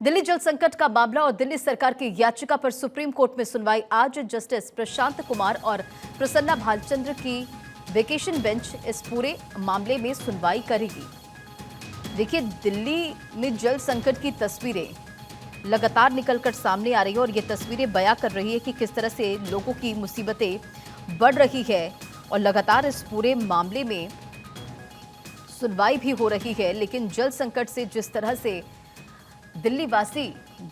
दिल्ली जल संकट का मामला और दिल्ली सरकार की याचिका पर सुप्रीम कोर्ट में सुनवाई आज। जस्टिस प्रशांत कुमार और प्रसन्ना भालचंद्र की वेकेशन बेंच इस पूरे मामले में सुनवाई करेगी। देखिए, दिल्ली में जल संकट की तस्वीरें लगातार निकलकर सामने आ रही है और ये तस्वीरें बयां कर रही है कि किस तरह से लोगों की मुसीबतें बढ़ रही है और लगातार इस पूरे मामले में सुनवाई भी हो रही है। लेकिन जल संकट से जिस तरह से दिल्ली वासी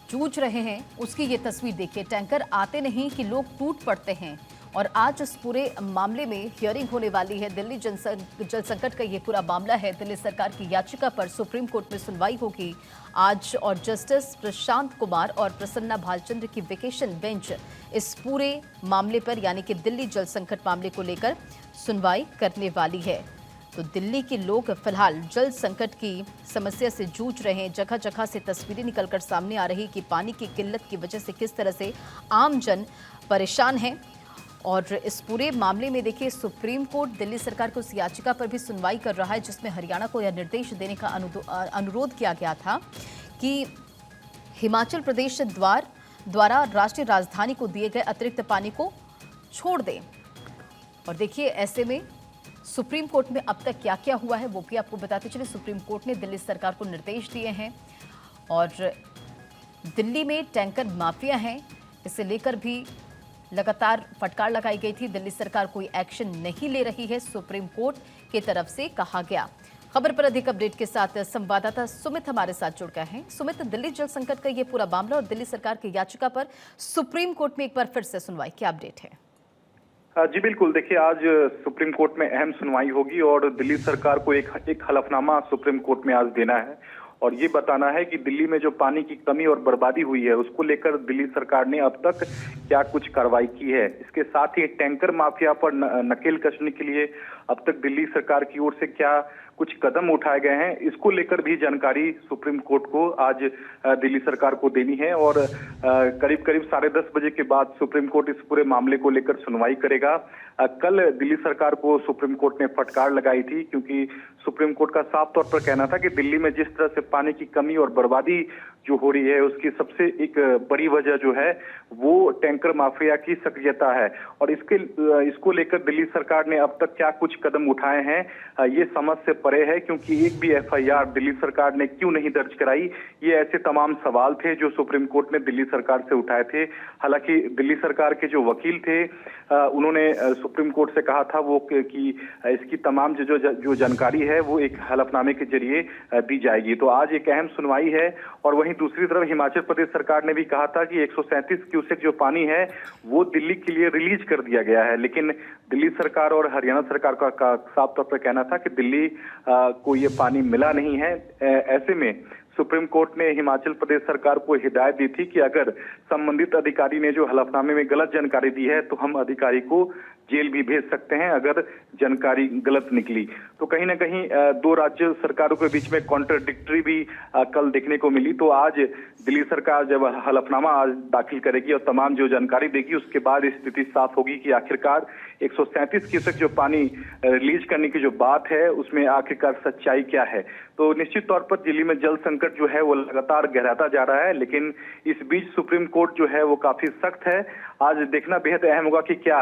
जूझ रहे हैं उसकी ये तस्वीर देखिए। टैंकर आते नहीं कि लोग टूट पड़ते हैं और आज इस पूरे मामले में हियरिंग होने वाली है। दिल्ली जल संकट का ये पूरा मामला है। दिल्ली सरकार की याचिका पर सुप्रीम कोर्ट में सुनवाई होगी आज और जस्टिस प्रशांत कुमार और प्रसन्ना भालचंद्र की वेकेशन बेंच इस पूरे मामले पर यानी कि दिल्ली जल संकट मामले को लेकर सुनवाई करने वाली है। तो दिल्ली के लोग फिलहाल जल संकट की समस्या से जूझ रहे हैं। जगह जगह से तस्वीरें निकलकर सामने आ रही कि पानी की किल्लत की वजह से किस तरह से आम जन परेशान है। और इस पूरे मामले में देखिए, सुप्रीम कोर्ट दिल्ली सरकार को उस याचिका पर भी सुनवाई कर रहा है जिसमें हरियाणा को यह निर्देश देने का अनुरोध किया गया था कि हिमाचल प्रदेश द्वारा राष्ट्रीय राजधानी को दिए गए अतिरिक्त पानी को छोड़ दें। और देखिए, ऐसे में सुप्रीम कोर्ट में अब तक क्या क्या हुआ है वो भी आपको बताते चले। सुप्रीम कोर्ट ने दिल्ली सरकार को निर्देश दिए हैं और दिल्ली में टैंकर माफिया हैं, इसे लेकर भी लगातार फटकार लगाई गई थी। दिल्ली सरकार कोई एक्शन नहीं ले रही है, सुप्रीम कोर्ट की तरफ से कहा गया। खबर पर अधिक अपडेट के साथ संवाददाता सुमित हमारे साथ जुड़ गए हैं। सुमित, दिल्ली जल संकट का ये पूरा मामला और दिल्ली सरकार की याचिका पर सुप्रीम कोर्ट में एक बार फिर से सुनवाई, क्या अपडेट है? जी बिल्कुल, देखिए आज सुप्रीम कोर्ट में अहम सुनवाई होगी और दिल्ली सरकार को एक हलफनामा सुप्रीम कोर्ट में आज देना है और ये बताना है कि दिल्ली में जो पानी की कमी और बर्बादी हुई है उसको लेकर दिल्ली सरकार ने अब तक क्या कुछ कार्रवाई की है। इसके साथ ही टैंकर माफिया पर नकेल कसने के लिए अब तक दिल्ली सरकार की ओर से क्या कुछ कदम उठाए गए हैं, इसको लेकर भी जानकारी सुप्रीम कोर्ट को आज दिल्ली सरकार को देनी है। और करीब करीब 10:30 बजे के बाद सुप्रीम कोर्ट इस पूरे मामले को लेकर सुनवाई करेगा। कल दिल्ली सरकार को सुप्रीम कोर्ट ने फटकार लगाई थी क्योंकि सुप्रीम कोर्ट का साफ तौर पर कहना था कि दिल्ली में जिस तरह से पानी की कमी और बर्बादी जो हो रही है उसकी सबसे एक बड़ी वजह जो है वो टैंकर माफिया की सक्रियता है। और इसको लेकर दिल्ली सरकार ने अब तक क्या कुछ कदम उठाए हैं ये समझ से परे है, क्योंकि एक भी एफआईआर दिल्ली सरकार ने क्यों नहीं दर्ज कराई, ये ऐसे तमाम सवाल थे जो सुप्रीम कोर्ट ने दिल्ली सरकार से उठाए थे। हालांकि दिल्ली सरकार के जो वकील थे उन्होंने सुप्रीम कोर्ट से कहा था वो कि इसकी तमाम जो जानकारी है वो एक हलफनामे के जरिए दी जाएगी। तो आज एक अहम सुनवाई है। और वहीं दूसरी तरफ हिमाचल प्रदेश सरकार ने भी कहा था कि 137 क्यूसेक जो पानी है वो दिल्ली के लिए रिलीज कर दिया गया है, लेकिन दिल्ली सरकार और हरियाणा सरकार का साफ तौर पर कहना था कि दिल्ली को ये पानी मिला नहीं है। ऐसे में सुप्रीम कोर्ट ने हिमाचल प्रदेश सरकार को हिदायत दी थी कि अगर संबंधित अधिकारी ने जो हलफनामे में गलत जानकारी दी है तो हम अधिकारी को जेल भी भेज सकते हैं अगर जानकारी गलत निकली। तो कहीं ना कहीं दो राज्य सरकारों के बीच में कॉन्ट्राडिक्टरी भी कल देखने को मिली। तो आज दिल्ली सरकार जब हलफनामा आज दाखिल करेगी और तमाम जो जानकारी देगी उसके बाद स्थिति साफ होगी कि आखिरकार 137 क्यूसेक जो पानी रिलीज करने की जो बात है उसमें आखिरकार सच्चाई क्या है। तो निश्चित तौर पर दिल्ली में जल संकट जो है वो लगातार गहराता जा रहा है, लेकिन इस बीच सुप्रीम कोर्ट जो है वो काफी सख्त है। आज देखना बेहद अहम होगा कि क्या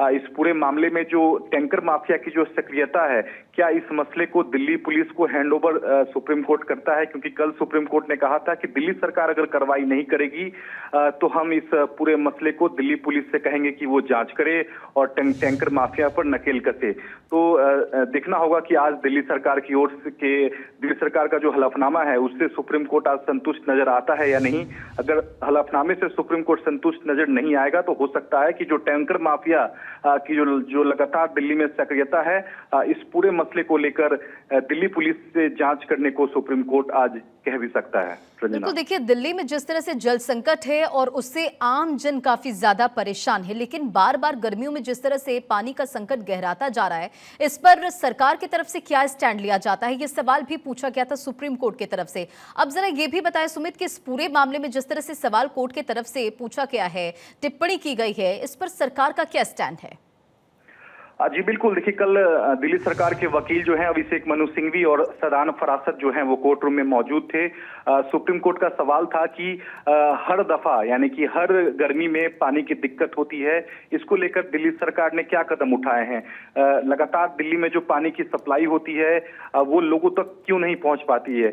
इस पूरे मामले में जो टैंकर माफिया की जो सक्रियता है, क्या इस मसले को दिल्ली पुलिस को हैंडओवर सुप्रीम कोर्ट करता है, क्योंकि कल सुप्रीम कोर्ट ने कहा था कि दिल्ली सरकार अगर कार्रवाई नहीं करेगी तो हम इस पूरे मसले को दिल्ली पुलिस से कहेंगे कि वो जांच करे और टैंकर माफिया पर नकेल कसे। तो देखना होगा कि आज दिल्ली सरकार की ओर से दिल्ली सरकार का जो हलफनामा है उससे सुप्रीम कोर्ट आज संतुष्ट नजर आता है या नहीं। अगर हलफनामे से सुप्रीम कोर्ट संतुष्ट नजर नहीं आएगा तो हो सकता है कि जो टैंकर माफिया की जो लगातार दिल्ली में सक्रियता है इस पूरे मसले को लेकर दिल्ली पुलिस से जांच करने को सुप्रीम कोर्ट आज कह भी सकता है। बिल्कुल, देखिए, दिल्ली में जिस तरह से जल संकट है और उससे आम जन काफी ज्यादा परेशान है, लेकिन बार बार गर्मियों में जिस तरह से पानी का संकट गहराता जा रहा है, इस पर सरकार की तरफ से क्या स्टैंड लिया जाता है, ये सवाल भी पूछा गया था सुप्रीम कोर्ट की तरफ से। अब जरा ये भी बताएं सुमित कि इस पूरे मामले में जिस तरह से सवाल कोर्ट की तरफ से पूछा गया है, टिप्पणी की गई है, इस पर सरकार का क्या स्टैंड है? जी बिल्कुल, देखिए कल दिल्ली सरकार के वकील जो हैं अभिषेक मनु सिंघवी और सदान फरासत जो हैं वो कोर्ट रूम में मौजूद थे। सुप्रीम कोर्ट का सवाल था कि हर दफा यानी कि हर गर्मी में पानी की दिक्कत होती है, इसको लेकर दिल्ली सरकार ने क्या कदम उठाए हैं। लगातार दिल्ली में जो पानी की सप्लाई होती है वो लोगों तक क्यों नहीं पहुंच पाती है।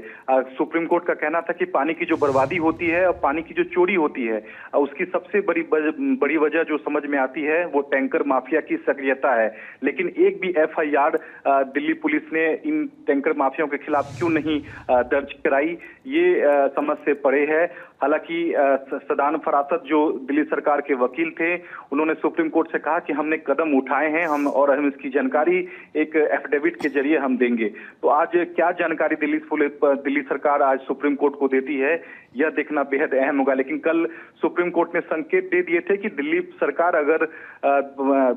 सुप्रीम कोर्ट का कहना था कि पानी की जो बर्बादी होती है और पानी की जो चोरी होती है उसकी सबसे बड़ी वजह जो समझ में आती है वो टैंकर माफिया की सक्रियता है। लेकिन एक भी एफआईआर दिल्ली पुलिस ने इन टैंकर माफियाओं के खिलाफ क्यों नहीं दर्ज कराई, ये समझ से परे है। हालांकि सदान फरासत जो दिल्ली सरकार के वकील थे उन्होंने सुप्रीम कोर्ट से कहा कि हमने कदम उठाए हैं हम इसकी जानकारी एक एफिडेविट के जरिए हम देंगे। तो आज क्या जानकारी दिल्ली सरकार आज सुप्रीम कोर्ट को देती है यह देखना बेहद अहम होगा। लेकिन कल सुप्रीम कोर्ट ने संकेत दे दिए थे कि दिल्ली सरकार अगर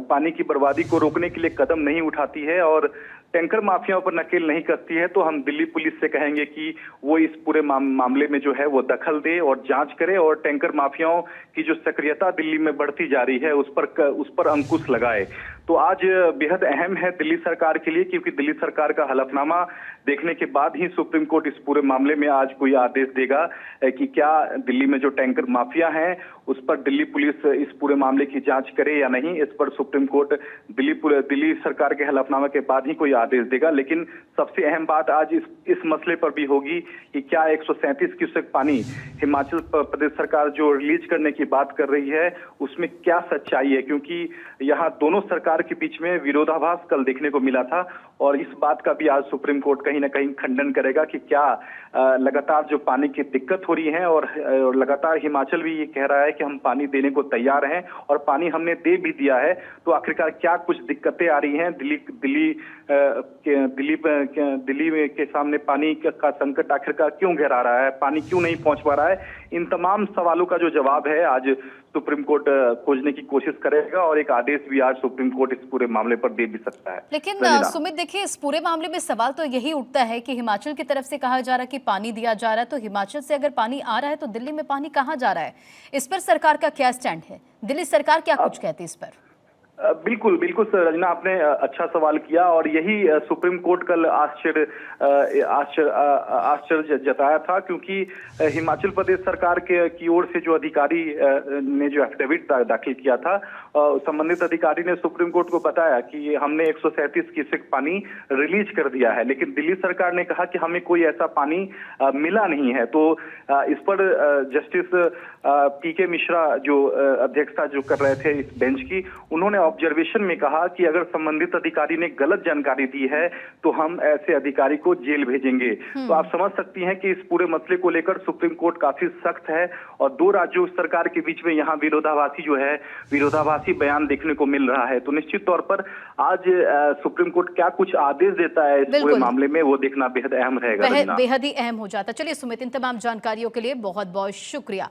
पानी की बर्बादी को रोकने के लिए कदम नहीं उठाती है और टैंकर माफियाओं पर नकेल नहीं कसती है तो हम दिल्ली पुलिस से कहेंगे कि वो इस पूरे मामले में जो है वो दखल दे और जांच करे और टैंकर माफियाओं की जो सक्रियता दिल्ली में बढ़ती जा रही है उस पर अंकुश लगाए। तो आज बेहद अहम है दिल्ली सरकार के लिए, क्योंकि दिल्ली सरकार का हलफनामा देखने के बाद ही सुप्रीम कोर्ट इस पूरे मामले में आज कोई आदेश देगा कि क्या दिल्ली में जो टैंकर माफिया हैं उस पर दिल्ली पुलिस इस पूरे मामले की जांच करे या नहीं। इस पर सुप्रीम कोर्ट दिल्ली सरकार के हलफनामे के बाद ही कोई आदेश देगा। लेकिन सबसे अहम बात आज इस मसले पर भी होगी कि क्या 137 क्यूसेक पानी हिमाचल प्रदेश सरकार जो रिलीज करने की बात कर रही है उसमें क्या सच्चाई है, क्योंकि यहाँ दोनों सरकार के बीच में विरोधाभास कल देखने को मिला था और इस बात का भी आज सुप्रीम कोर्ट कहीं ना कहीं खंडन करेगा कि क्या लगातार जो पानी की दिक्कत हो रही है और लगातार हिमाचल भी ये कह रहा है कि हम पानी देने को तैयार हैं और पानी हमने दे भी दिया है, तो आखिरकार क्या कुछ दिक्कतें आ रही हैं दिल्ली के सामने पानी का संकट आखिरकार क्यों गहरा रहा है, पानी क्यों नहीं पहुंच पा रहा है। इन तमाम सवालों का जो जवाब है आज सुप्रीम कोर्ट खोजने की कोशिश करेगा और एक आदेश भी आज सुप्रीम कोर्ट इस पूरे मामले पर दे भी सकता है। लेकिन सुमित देखिए, इस पूरे मामले में सवाल तो यही उठता है कि हिमाचल की तरफ से कहा जा रहा है कि पानी दिया जा रहा है, तो हिमाचल से अगर पानी आ रहा है तो दिल्ली में पानी कहाँ जा रहा है, इस पर सरकार का क्या स्टैंड है, दिल्ली सरकार क्या कुछ कहती है इस पर? बिल्कुल बिल्कुल सर, रजना आपने अच्छा सवाल किया और यही सुप्रीम कोर्ट कल आश्चर्य जताया था, क्योंकि हिमाचल प्रदेश सरकार की ओर से जो अधिकारी ने जो एफिडेविट दाखिल किया था, संबंधित अधिकारी ने सुप्रीम कोर्ट को बताया कि हमने 137 क्यूसेक पानी रिलीज कर दिया है, लेकिन दिल्ली सरकार ने कहा कि हमें कोई ऐसा पानी मिला नहीं है। तो इस पर जस्टिस पीके मिश्रा जो अध्यक्षता जो कर रहे थे इस बेंच की, उन्होंने ऑब्जर्वेशन में कहा कि अगर संबंधित अधिकारी ने गलत जानकारी दी है तो हम ऐसे अधिकारी को जेल भेजेंगे। तो आप समझ सकती हैं कि इस पूरे मसले को लेकर सुप्रीम कोर्ट काफी सख्त है और दो राज्यों सरकार के बीच में यहाँ विरोधाभासी बयान देखने को मिल रहा है। तो निश्चित तौर पर आज सुप्रीम कोर्ट क्या कुछ आदेश देता है इस पूरे मामले में वो देखना बेहद अहम रहेगा। बेहद ही अहम हो जाता। चलिए सुमित, इन तमाम जानकारियों के लिए बहुत बहुत शुक्रिया।